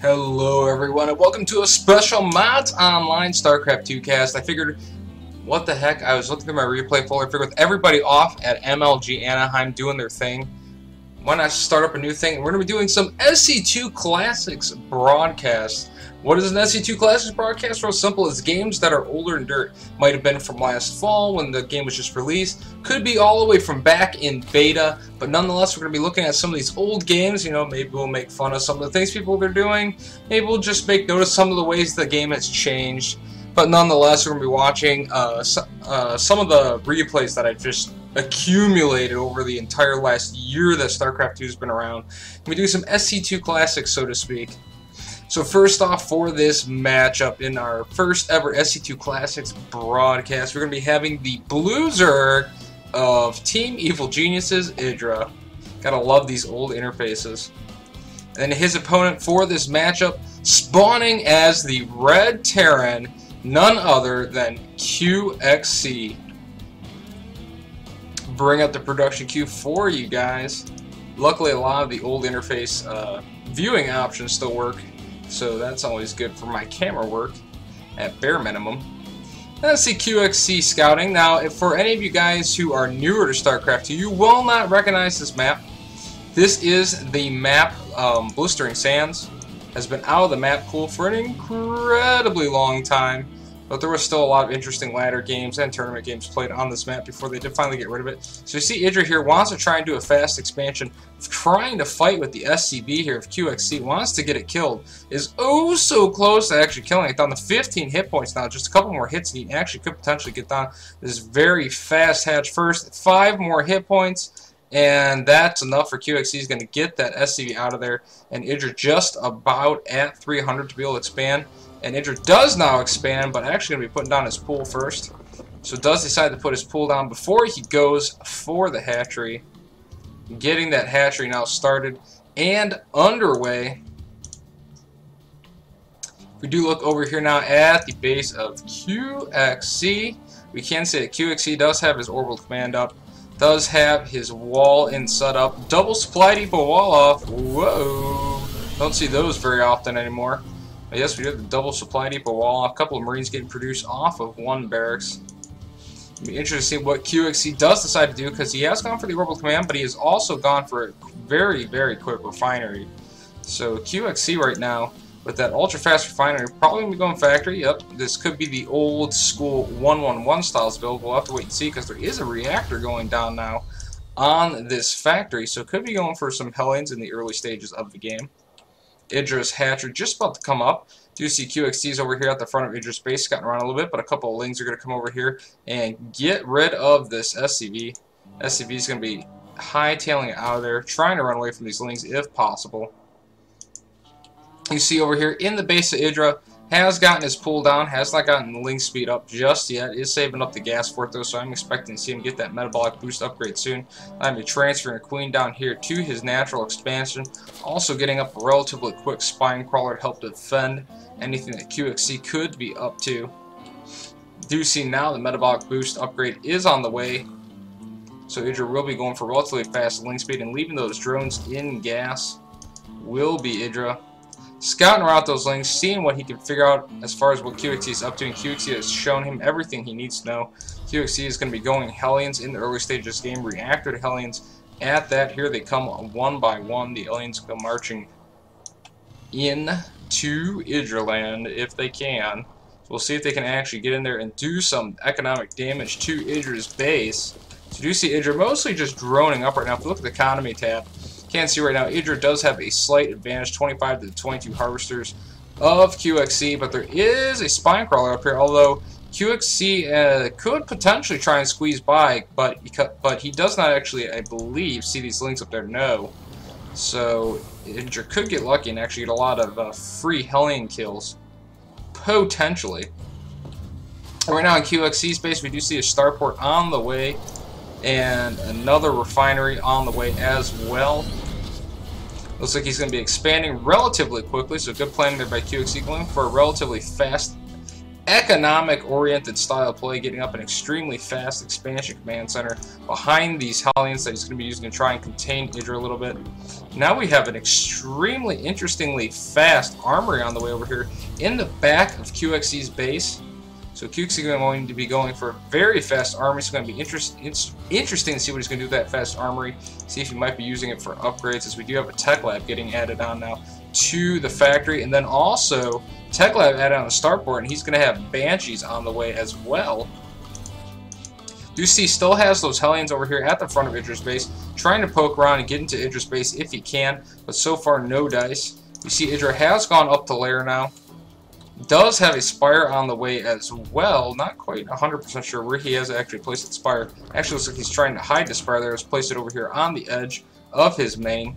Hello everyone and welcome to a special Mods Online StarCraft 2 cast. I figured, what the heck, I was looking through my replay folder, I figured with everybody off at MLG Anaheim doing their thing, why not start up a new thing? We're going to be doing some SC2 Classics broadcast. What is an SC2 Classics broadcast? Real simple. It's games that are older in dirt. Might have been from last fall when the game was just released. Could be all the way from back in beta. But nonetheless, we're going to be looking at some of these old games. You know, maybe we'll make fun of some of the things people are doing. Maybe we'll just make notice some of the ways the game has changed. But nonetheless, we're going to be watching some of the replays that I've just accumulated over the entire last year that StarCraft 2 has been around. We do some SC2 Classics, so to speak. So first off, for this matchup in our first ever SC2 Classics broadcast, we're going to be having the Blue Zerg of Team Evil Geniuses, IdrA. Gotta love these old interfaces. And his opponent for this matchup, spawning as the Red Terran, none other than QXC. Bring up the production queue for you guys. Luckily, a lot of the old interface viewing options still work. So that's always good for my camera work, at bare minimum. Let's see QXC scouting. Now, if for any of you guys who are newer to StarCraft 2, you will not recognize this map. This is the map, Blistering Sands. Has been out of the map pool for an incredibly long time. But there was still a lot of interesting ladder games and tournament games played on this map before they did finally get rid of it. So you see IdrA here wants to try and do a fast expansion, trying to fight with the SCB here of QXC, wants to get it killed, is oh so close to actually killing it, down to 15 hit points now, just a couple more hits and he actually could potentially get down this very fast hatch first. 5 more hit points, and that's enough for QXC. He's going to get that SCB out of there, and IdrA just about at 300 to be able to expand. And IdrA does now expand, but actually going to be putting down his pool first. So does decide to put his pool down before he goes for the hatchery. Getting that hatchery now started and underway. If we do look over here now at the base of QXC, we can say that QXC does have his orbital command up, does have his wall in set up, double supply depot wall off. Whoa! Don't see those very often anymore. Yes, we did the double supply depot wall off. A couple of Marines getting produced off of one barracks. It'll be interesting to see what QXC does decide to do, because he has gone for the orbital command, but he has also gone for a very, very quick refinery. So QXC right now, with that ultra-fast refinery, probably going to be going factory. Yep, this could be the old school 1-1-1 styles build. We'll have to wait and see, because there is a reactor going down now on this factory. So it could be going for some Hellions in the early stages of the game. IdrA's hatchery just about to come up. Do see QXC's over here at the front of IdrA's base, scouting around a little bit, but a couple of Lings are going to come over here and get rid of this SCV. SCV is going to be hightailing it out of there, trying to run away from these Lings if possible. You see over here in the base of IdrA, has gotten his pool down, has not gotten the Ling speed up just yet, is saving up the gas for it though, so I'm expecting to see him get that metabolic boost upgrade soon. I'm going to be transferring a Queen down here to his natural expansion, also getting up a relatively quick spine crawler to help defend anything that QXC could be up to. Do see now the metabolic boost upgrade is on the way, so IdrA will be going for relatively fast Ling speed, and leaving those drones in gas will be IdrA. Scouting around those Lings, seeing what he can figure out as far as what QXC is up to, and QXC has shown him everything he needs to know. QXC is going to be going Hellions in the early stages of this game, reactor to Hellions. At that, here they come one by one. The aliens go marching in to IdrA land if they can. So we'll see if they can actually get in there and do some economic damage to IdrA's base. So you do see IdrA mostly just droning up right now. If you look at the economy tab, can't see right now, IdrA does have a slight advantage, 25 to 22 harvesters of QXC, but there is a spine crawler up here, although QXC could potentially try and squeeze by, but he does not actually, I believe, see these Lings up there, no. So IdrA could get lucky and actually get a lot of free Hellion kills, potentially. Right now in QXC's base, we do see a starport on the way, and another refinery on the way as well. Looks like he's going to be expanding relatively quickly, so good planning there by QXC, going for a relatively fast economic-oriented style play, getting up an extremely fast expansion command center behind these Hellions that he's going to be using to try and contain IdrA a little bit. Now we have an extremely interestingly fast armory on the way over here in the back of QXC's base. So QXC is going to be going for a very fast armory. It's going to be interesting to see what he's going to do with that fast armory. See if he might be using it for upgrades, as we do have a tech lab getting added on now to the factory, and then also tech lab added on the starport, and he's going to have Banshees on the way as well. Do see still has those Hellions over here at the front of IdrA's base, trying to poke around and get into IdrA's base if he can, but so far no dice. You see IdrA has gone up to lair now. Does have a Spire on the way as well. Not quite 100% sure where he has actually placed the Spire. Actually looks like he's trying to hide the Spire there. He's placed it over here on the edge of his main.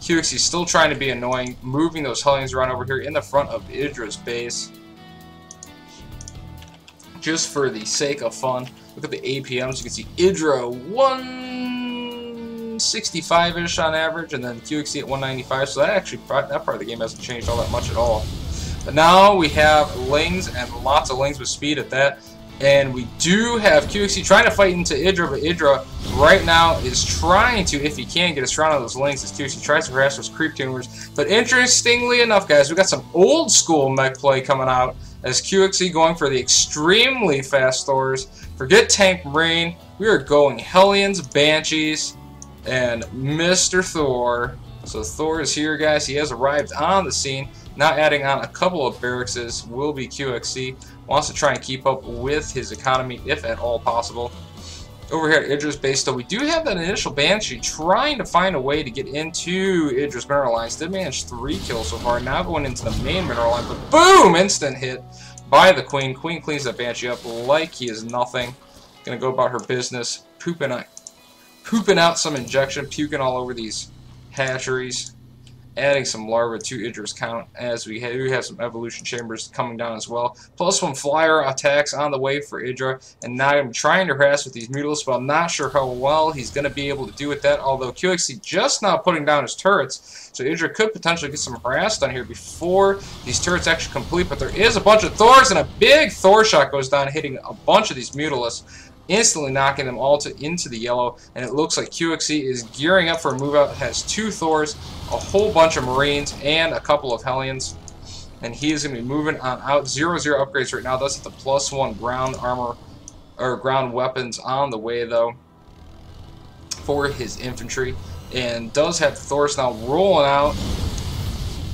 QXC still trying to be annoying, moving those Hellions around over here in the front of IdrA's base, just for the sake of fun. Look at the APMs. You can see IdrA 165-ish on average, and then QXC at 195. So that part of the game hasn't changed all that much at all. But now we have Lings, and lots of Lings with speed at that. And we do have QXC trying to fight into IdrA, but IdrA right now is trying to, if he can, get a surround on those Lings as QXC tries to harass those creep tumors. But interestingly enough, guys, we got some old school mech play coming out as QXC going for the extremely fast Thors. Forget Tank Marine. We are going Hellions, Banshees, and Mr. Thor. So Thor is here, guys. He has arrived on the scene. Now adding on a couple of barracks will be QXC. Wants to try and keep up with his economy if at all possible. Over here at IdrA's base, though, we do have that initial Banshee trying to find a way to get into IdrA's mineral lines. Did manage 3 kills so far. Now going into the main mineral line, but boom! Instant hit by the Queen. Queen cleans that Banshee up like he is nothing. Gonna go about her business, pooping out some injection, puking all over these hatcheries. Adding some larvae to IdrA's count, as we have some evolution chambers coming down as well. +1 flyer attacks on the way for IdrA, and now I'm trying to harass with these Mutalisks, but I'm not sure how well he's going to be able to do with that, although QXC just now putting down his turrets, so IdrA could potentially get some harass done here before these turrets actually complete, but there is a bunch of Thors, and a big Thor shot goes down, hitting a bunch of these Mutalisks, instantly knocking them all into the yellow, and it looks like QXC is gearing up for a move out. Has 2 Thors, a whole bunch of Marines, and a couple of Hellions, and he is going to be moving on out. 0-0 upgrades right now. Does hit the +1 ground armor or ground weapons on the way though for his infantry, and does have Thors now rolling out.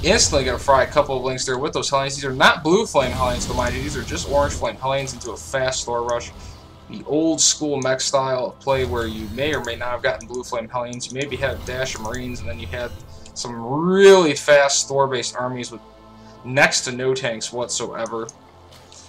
Instantly going to fry a couple of Lings there with those Hellions. These are not blue flame Hellions, though, mind you. These are just orange flame Hellions into a fast Thor rush. The old school mech style of play where you may or may not have gotten blue flame Hellions. You maybe had a dash of Marines, and then you had some really fast Thor-based armies with next to no tanks whatsoever.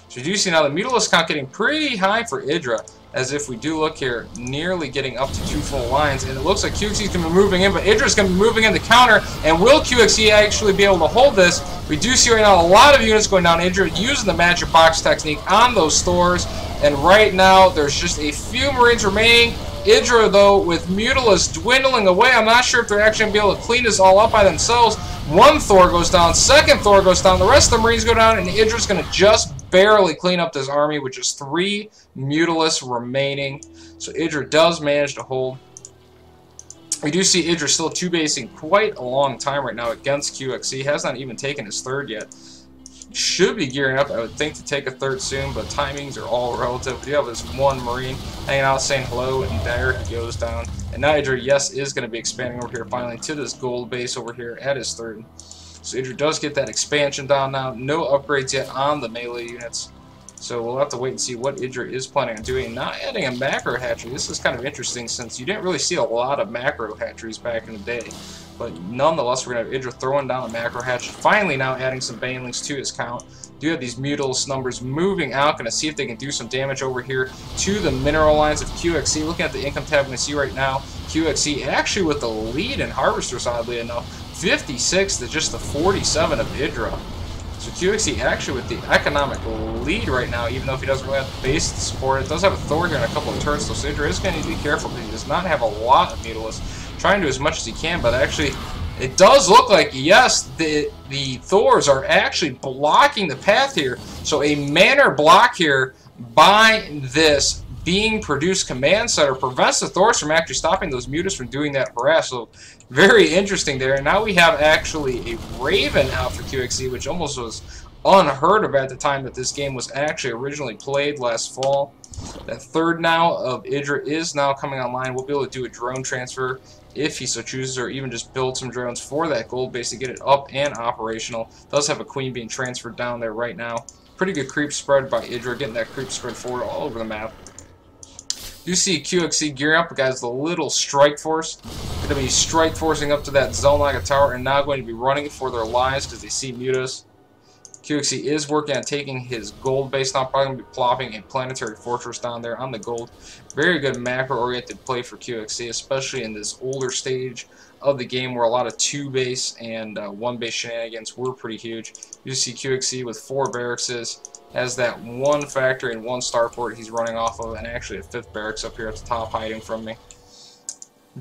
So you do see now the Mutalisk count getting pretty high for IdrA, as if we do look here, nearly getting up to 2 full lines, and it looks like QXC is going to be moving in, but IdrA's going to be moving in the counter, and will QXC actually be able to hold this? We do see right now a lot of units going down. IdrA using the magic box technique on those Thors, and right now there's just a few Marines remaining. IdrA, though, with Mutalisks dwindling away, I'm not sure if they're actually going to be able to clean this all up by themselves. 1 Thor goes down, 2nd Thor goes down, the rest of the Marines go down, and IdrA's going to just barely clean up this army with just 3 Mutalisks remaining. So IdrA does manage to hold. We do see IdrA still 2-basing quite a long time right now against QXC. Has not even taken his 3rd yet. Should be gearing up, I would think, to take a 3rd soon, but timings are all relative. We do have this 1 Marine hanging out saying hello, and there he goes down. And now IdrA, yes, is going to be expanding over here finally to this gold base over here at his 3rd. So IdrA does get that expansion down now. No upgrades yet on the melee units. So we'll have to wait and see what IdrA is planning on doing. Not adding a macro hatchery. This is kind of interesting since you didn't really see a lot of macro hatcheries back in the day. But nonetheless, we're going to have IdrA throwing down a macro hatch. Finally now adding some banelings to his count. Do have these Mutalisks numbers moving out. Going to see if they can do some damage over here to the mineral lines of QXC. Looking at the income tab, we can see right now QXC actually with the lead in harvesters, oddly enough. 56 to just the 47 of IdrA. So QXC actually with the economic lead right now, even though if he doesn't really have the base to support it. Does have a Thor here and a couple of turrets, so IdrA is going to need to be careful because he does not have a lot of Mutalisks. Trying to do as much as he can, but actually It does look like, yes, the Thors are actually blocking the path here. So a manner block here by this being produced command center prevents the Thors from actually stopping those Mutas from doing that harass. So very interesting there. And now we have actually a Raven out for QXC, which almost was unheard of at the time that this game was actually originally played last fall. That third now of IdrA is now coming online. We'll be able to do a drone transfer if he so chooses, or even just build some drones for that gold base to get it up and operational. Does have a queen being transferred down there right now. Pretty good creep spread by IdrA, getting that creep spread forward all over the map. You see QXC gearing up, guys, the little strike force. Going to be strike forcing up to that zone like a tower, and now going to be running for their lives because they see Mutas. QXC is working on taking his gold base, now probably going to be plopping a planetary fortress down there on the gold. Very good macro-oriented play for QXC, especially in this older stage of the game where a lot of 2-base and 1-base shenanigans were pretty huge. You see QXC with 4 barracks, has that 1 factory and 1 starport he's running off of, and actually a 5th barracks up here at the top hiding from me.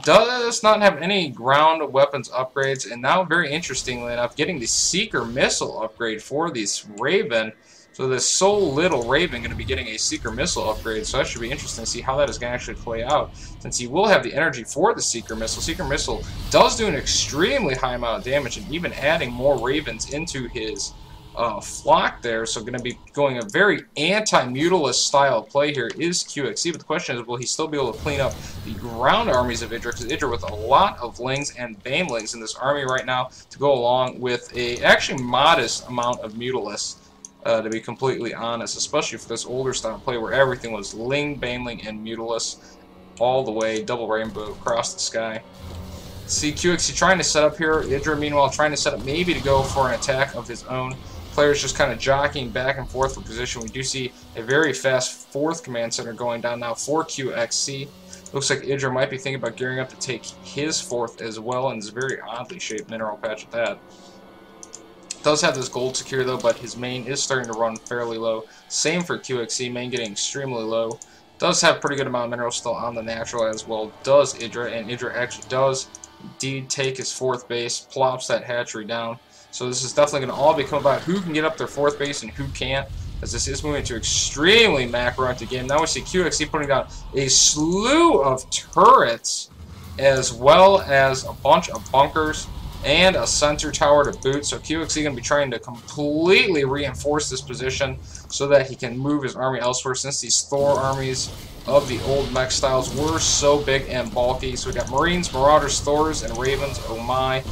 Does not have any ground weapons upgrades, and now very interestingly enough getting the Seeker missile upgrade for this Raven. So this so little Raven going to be getting a Seeker missile upgrade, so that should be interesting to see how that is going to actually play out, since he will have the energy for the Seeker missile. Seeker missile does do an extremely high amount of damage, and even adding more Ravens into his flock there, so going to be going a very anti-mutalist style of play here is QXC, but the question is, will he still be able to clean up the ground armies of IdrA, because IdrA with a lot of Lings and Banelings in this army right now to go along with a actually modest amount of mutalists, to be completely honest, especially for this older style play where everything was Ling, Baneling, and mutalist all the way, double rainbow across the sky. See QXC trying to set up here, IdrA meanwhile trying to set up maybe to go for an attack of his own. Players just kind of jockeying back and forth for position. We do see a very fast 4th command center going down now for QXC. Looks like IdrA might be thinking about gearing up to take his 4th as well, and it's a very oddly shaped mineral patch at that. Does have this gold secure though, but his main is starting to run fairly low. Same for QXC, main getting extremely low. Does have pretty good amount of minerals still on the natural as well. Does IdrA, and IdrA actually does indeed take his 4th base, plops that hatchery down. So this is definitely going to all become about who can get up their 4th base and who can't, as this is moving into extremely macro-oriented game. Now we see QXC putting down a slew of turrets, as well as a bunch of bunkers and a sensor tower to boot. So QXC going to be trying to completely reinforce this position so that he can move his army elsewhere, since these Thor armies of the old mech styles were so big and bulky. So we got Marines, Marauders, Thors, and Ravens. Oh my.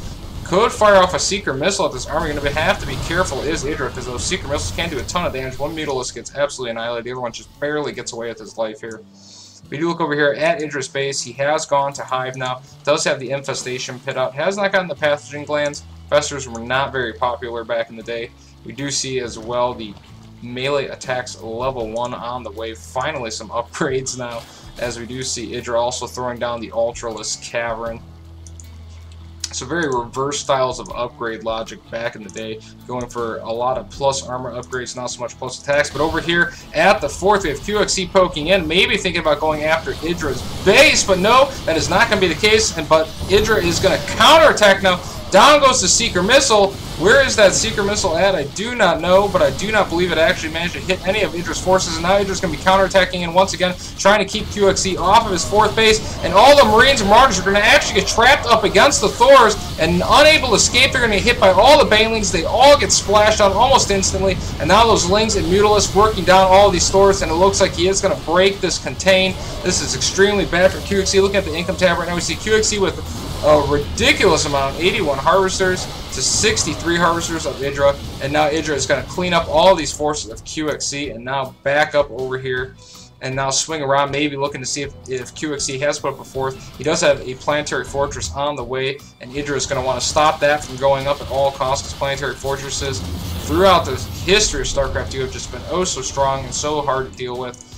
Could fire off a Seeker missile at this army. Going to have to be careful is IdrA, because those Seeker missiles can do a ton of damage. One mutalist gets absolutely annihilated. The other one just barely gets away with his life here. We do look over here at IdrA's base. He has gone to Hive now. Does have the infestation pit out. Has not gotten the pathogen glands. Festers were not very popular back in the day. We do see as well the melee attacks level 1 on the way. Finally some upgrades now, as we do see IdrA also throwing down the Ultralisk Cavern. So very reverse styles of upgrade logic back in the day, going for a lot of plus armor upgrades, not so much plus attacks. But over here at the 4th, we have QXC poking in, maybe thinking about going after IdrA's base, but no, that is not going to be the case. But IdrA is going to counterattack now. Down goes the Seeker missile. Where is that Seeker missile at? I do not know, but I do not believe it actually managed to hit any of IdrA's forces. And now IdrA's going to be counterattacking in once again, trying to keep QXC off of his 4th base. And all the Marines and Marauders are going to actually get trapped up against the Thors and unable to escape. They're going to get hit by all the Banelings. They all get splashed on almost instantly. And now those Lings and Mutalists working down all of these Thors, and it looks like he is going to break this contain. This is extremely bad for QXC. Looking at the income tab right now, we see QXC with a ridiculous amount, 81 harvesters to 63 harvesters of IdrA, and now IdrA is going to clean up all these forces of QXC and now back up over here and now swing around, maybe looking to see if QXC has put up a 4th. He does have a planetary fortress on the way, and IdrA is going to want to stop that from going up at all costs, because planetary fortresses throughout the history of StarCraft 2 have just been oh so strong and so hard to deal with.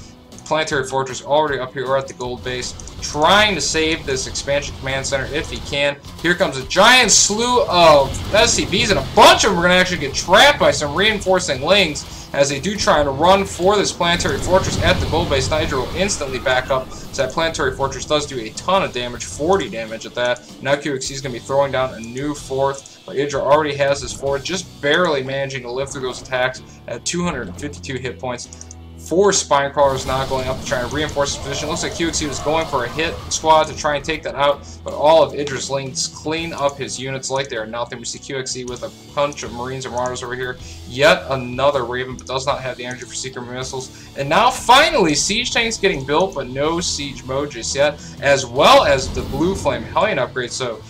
Planetary fortress already up here at the gold base, trying to save this expansion command center if he can. Here comes a giant slew of SCVs, and a bunch of them are going to actually get trapped by some reinforcing Lings. as they do try and run for this planetary fortress at the gold base. Now IdrA will instantly back up, so that planetary fortress does do a ton of damage, 40 damage at that. Now QXC is going to be throwing down a new 4th, but IdrA already has his 4th, just barely managing to live through those attacks at 252 hit points. 4 spine crawlers now going up to try and reinforce his position. Looks like QXC was going for a hit squad to try and take that out, but all of IdrA's links clean up his units like they are nothing. We see QXC with a bunch of Marines and Marauders over here. Yet another Raven, but does not have the energy for Seeker missiles. And now finally, siege tanks getting built, but no siege mode just yet, as well as the Blue Flame Hellion upgrade. So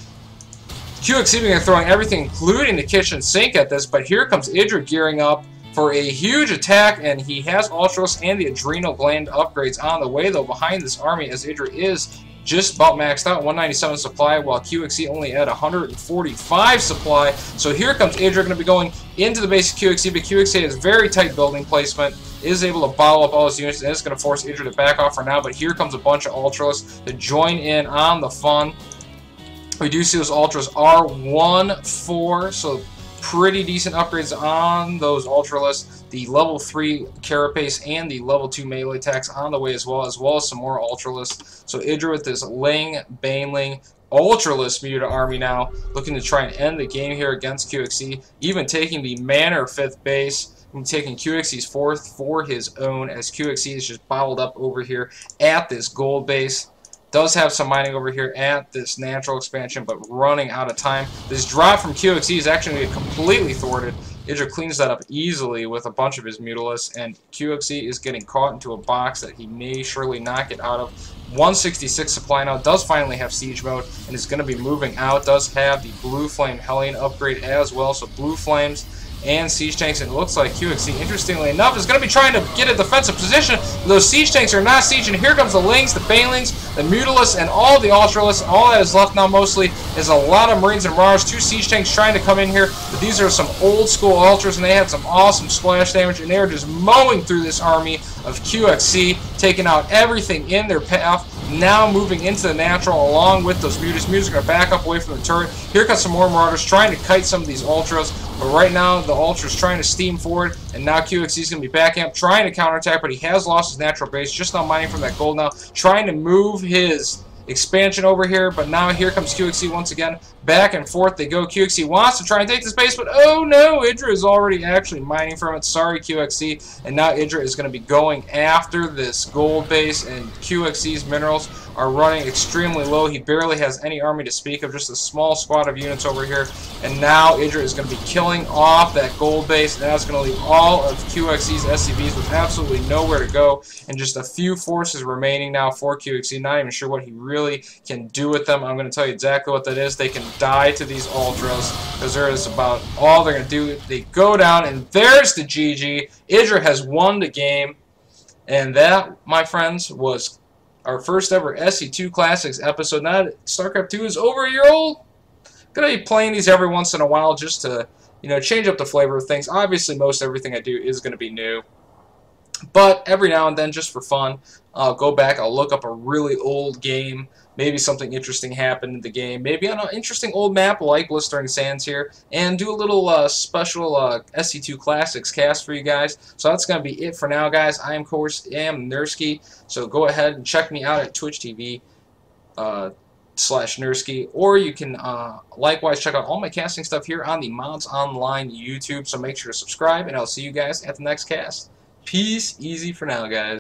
QXC began throwing everything, including the kitchen sink at this, but here comes IdrA gearing up for a huge attack, and he has Ultras and the Adrenal Gland upgrades on the way, though, behind this army, as IdrA is just about maxed out, 197 supply, while QXC only had 145 supply. So here comes IdrA, going to be going into the base of QXC, but QXC has very tight building placement, is able to bottle up all his units, and it's going to force IdrA to back off for now, but here comes a bunch of Ultras to join in on the fun. We do see those Ultras are 1-4, so pretty decent upgrades on those Ultralists. The level 3 Carapace and the level 2 melee attacks on the way as well as some more Ultralists. So IdrA with this Ling, Baneling, Ultralist Muta army now, looking to try and end the game here against QXC, even taking the Manor 5th base, and taking QXC's 4th for his own, as QXC is just bottled up over here at this gold base. Does have some mining over here at this natural expansion, but running out of time. This drop from QXC is actually going to be completely thwarted. IdrA cleans that up easily with a bunch of his Mutalisks, and QXC is getting caught into a box that he may surely not get out of. 166 supply now, does finally have siege mode, and is going to be moving out. Does have the Blue Flame Hellion upgrade as well, so Blue Flames and siege tanks, and it looks like QXC, interestingly enough, is going to be trying to get a defensive position. Those siege tanks are not sieging. Here comes the Lings, the Banelings, the Mutalisks, and all the Ultralists. All that is left now mostly is a lot of Marines and Marauders. 2 siege tanks trying to come in here, but these are some old school Ultras, and they had some awesome splash damage, and they are just mowing through this army of QXC, taking out everything in their path. Now moving into the natural along with those Mutas. Mutas are going to back up away from the turret. Here comes some more Marauders trying to kite some of these Ultras, but right now the Ultras trying to steam forward, and now QXC is going to be backing up, trying to counterattack, but he has lost his natural base, just now mining from that gold now, trying to move his expansion over here, but now here comes QXC once again. Back and forth they go. QXC wants to try and take this base, but oh no, IdrA is already actually mining from it. Sorry, QXC. And now IdrA is going to be going after this gold base, and QXC's minerals are running extremely low. He barely has any army to speak of, just a small squad of units over here. And now IdrA is going to be killing off that gold base, and that's going to leave all of QXC's SCVs with absolutely nowhere to go, and just a few forces remaining now for QXC. Not even sure what he really can do with them. I'm going to tell you exactly what that is. They can die to these Ultras, because there is about all they're going to do. They go down, and there's the GG. IdrA has won the game, and that, my friends, was our first ever SC2 Classics episode. Now that StarCraft 2 is over a year old, gonna be playing these every once in a while just to, you know, change up the flavor of things. Obviously, most everything I do is gonna be new, but every now and then, just for fun, I'll go back, I'll look up a really old game, maybe something interesting happened in the game, maybe on an interesting old map like Blistering Sands here, and do a little special SC2 Classics cast for you guys. So that's going to be it for now, guys. I, of course, am Nursky, so go ahead and check me out at Twitch TV /Nursky, or you can likewise check out all my casting stuff here on the Mods Online YouTube, so make sure to subscribe, and I'll see you guys at the next cast. Peace, easy for now, guys.